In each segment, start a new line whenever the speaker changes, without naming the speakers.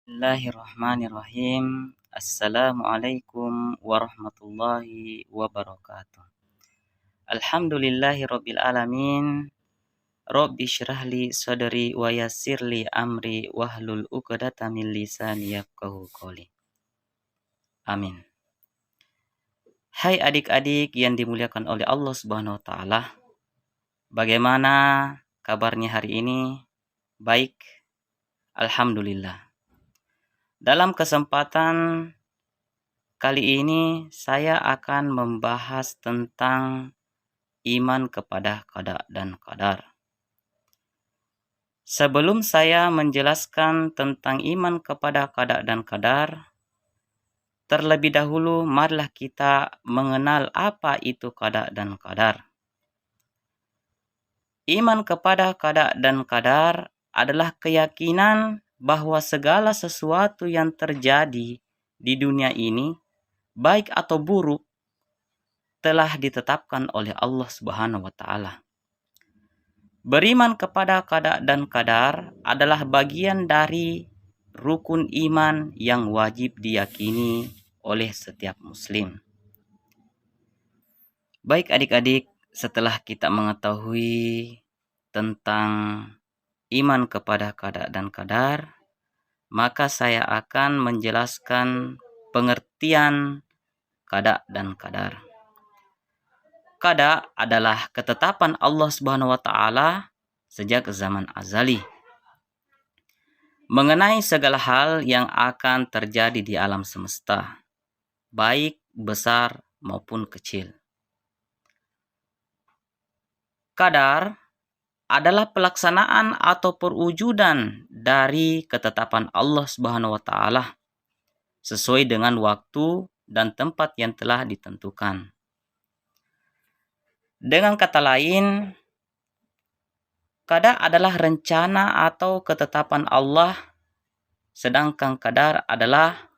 Bismillahirrahmanirrahim. Assalamualaikum warahmatullahi wabarakatuh. Alhamdulillahirabbil alamin. Rabbi syrahli sadri wa yassirli amri wahlul 'uqdatam min lisani yafqahu qouli. Amin. Hai adik-adik yang dimuliakan oleh Allah Subhanahu wa taala. Bagaimana kabarnya hari ini? Baik. Alhamdulillah. Dalam kesempatan kali ini saya akan membahas tentang iman kepada qada dan qadar. Sebelum saya menjelaskan tentang iman kepada qada dan qadar, terlebih dahulu marilah kita mengenal apa itu qada dan qadar. Iman kepada qada dan qadar adalah keyakinan bahwa segala sesuatu yang terjadi di dunia ini, baik atau buruk, telah ditetapkan oleh Allah Subhanahu wa taala. Beriman kepada qada dan qadar adalah bagian dari rukun iman yang wajib diyakini oleh setiap muslim. Baik adik-adik, setelah kita mengetahui tentang iman kepada qada dan qadar, maka saya akan menjelaskan pengertian qada dan qadar. Qada adalah ketetapan Allah Subhanahu wa taala sejak zaman azali mengenai segala hal yang akan terjadi di alam semesta, baik besar maupun kecil. Qadar adalah pelaksanaan atau perwujudan dari ketetapan Allah Subhanahu wa taala sesuai dengan waktu dan tempat yang telah ditentukan. Dengan kata lain, qada adalah rencana atau ketetapan Allah, sedangkan qadar adalah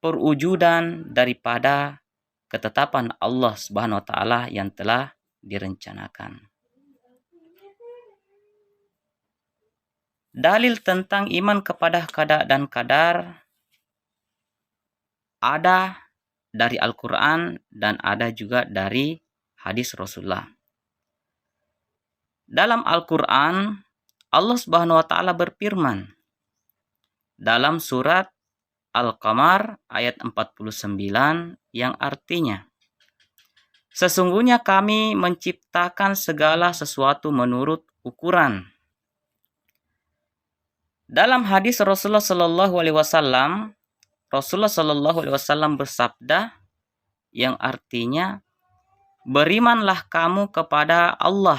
perwujudan daripada ketetapan Allah Subhanahu wa taala yang telah direncanakan. Dalil tentang iman kepada qada dan qadar ada dari Al-Quran dan ada juga dari hadis Rasulullah. Dalam Al-Quran, Allah Subhanahu wa taala berfirman dalam surat Al-Qamar ayat 49 yang artinya, sesungguhnya kami menciptakan segala sesuatu menurut ukuran. Dalam hadis Rasulullah Sallallahu Alaihi Wasallam, Rasulullah Sallallahu Alaihi Wasallam bersabda yang artinya, berimanlah kamu kepada Allah,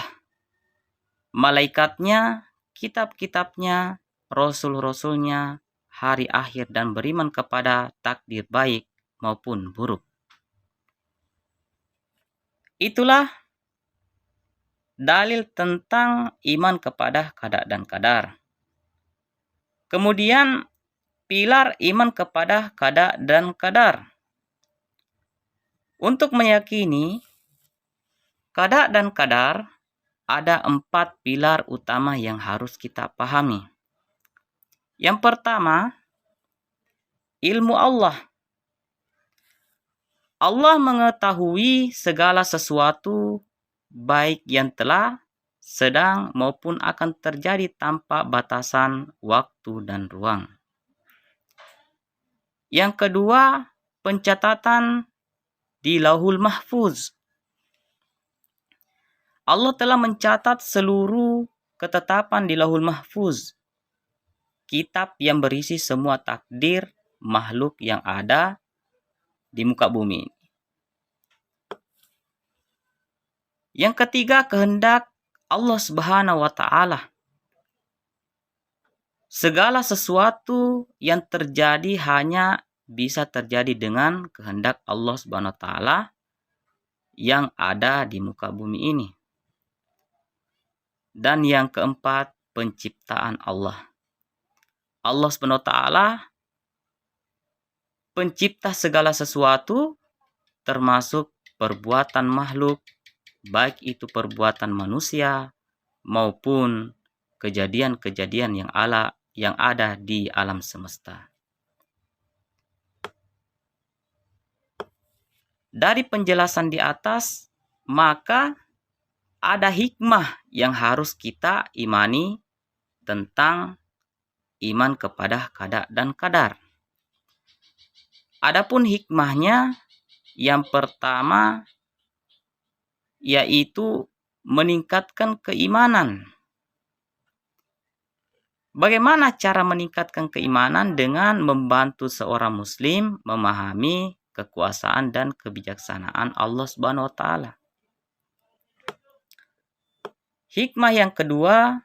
malaikatnya, kitab-kitabnya, rasul-rasulnya, hari akhir, dan beriman kepada takdir baik maupun buruk. Itulah dalil tentang iman kepada qada dan qadar. Kemudian pilar iman kepada qada dan qadar. Untuk meyakini qada dan qadar, ada 4 pilar utama yang harus kita pahami. Yang pertama, ilmu Allah. Allah mengetahui segala sesuatu baik yang telah, sedang maupun akan terjadi tanpa batasan waktu dan ruang. Yang kedua, pencatatan di Lauhul Mahfuz. Allah telah mencatat seluruh ketetapan di Lauhul Mahfuz, kitab yang berisi semua takdir makhluk yang ada di muka bumi. Yang ketiga, kehendak Allah Subhanahu wa taala. Segala sesuatu yang terjadi hanya bisa terjadi dengan kehendak Allah Subhanahu wa taala yang ada di muka bumi ini. Dan yang keempat, penciptaan Allah. Allah Subhanahu wa taala pencipta segala sesuatu, termasuk perbuatan makhluk, baik itu perbuatan manusia maupun kejadian-kejadian yang yang ada di alam semesta. Dari penjelasan di atas, maka ada hikmah yang harus kita imani tentang iman kepada qada dan qadar. Adapun hikmahnya, yang pertama yaitu meningkatkan keimanan. Bagaimana cara meningkatkan keimanan? Dengan membantu seorang muslim memahami kekuasaan dan kebijaksanaan Allah Subhanahu wa taala. Hikmah yang kedua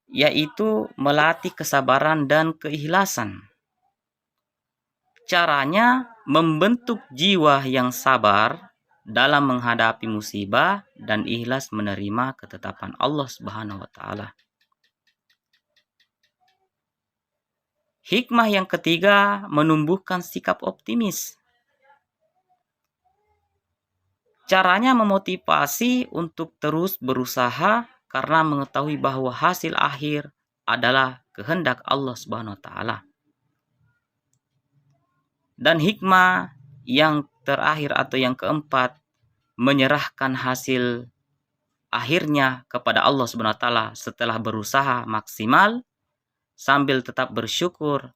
yaitu melatih kesabaran dan keikhlasan. Caranya membentuk jiwa yang sabar dalam menghadapi musibah dan ikhlas menerima ketetapan Allah Subhanahu wa taala. Hikmah yang ketiga, menumbuhkan sikap optimis. Caranya memotivasi untuk terus berusaha karena mengetahui bahwa hasil akhir adalah kehendak Allah Subhanahu wa taala. Dan hikmah yang terakhir atau yang keempat, menyerahkan hasil akhirnya kepada Allah Subhanahu wa taala setelah berusaha maksimal sambil tetap bersyukur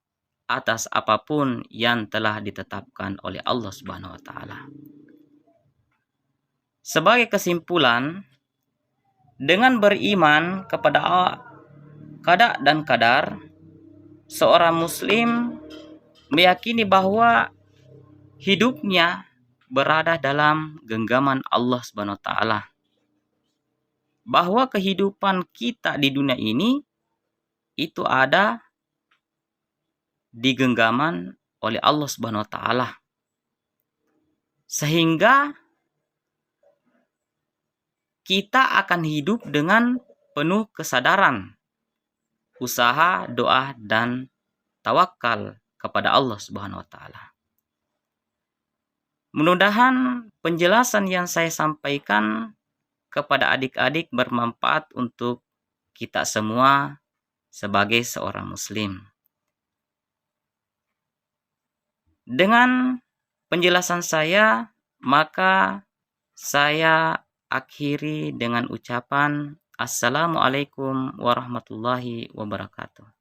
atas apapun yang telah ditetapkan oleh Allah Subhanahu wa taala. Sebagai kesimpulan, dengan beriman kepada qada dan qadar, seorang muslim meyakini bahwa hidupnya berada dalam genggaman Allah Subhanahu wa taala. Bahwa kehidupan kita di dunia ini itu ada di genggaman oleh Allah Subhanahu wa taala. Sehingga kita akan hidup dengan penuh kesadaran, usaha, doa, dan tawakal kepada Allah Subhanahu wa taala. Mudah-mudahan penjelasan yang saya sampaikan kepada adik-adik bermanfaat untuk kita semua sebagai seorang muslim. Dengan penjelasan saya, maka saya akhiri dengan ucapan Assalamualaikum warahmatullahi wabarakatuh.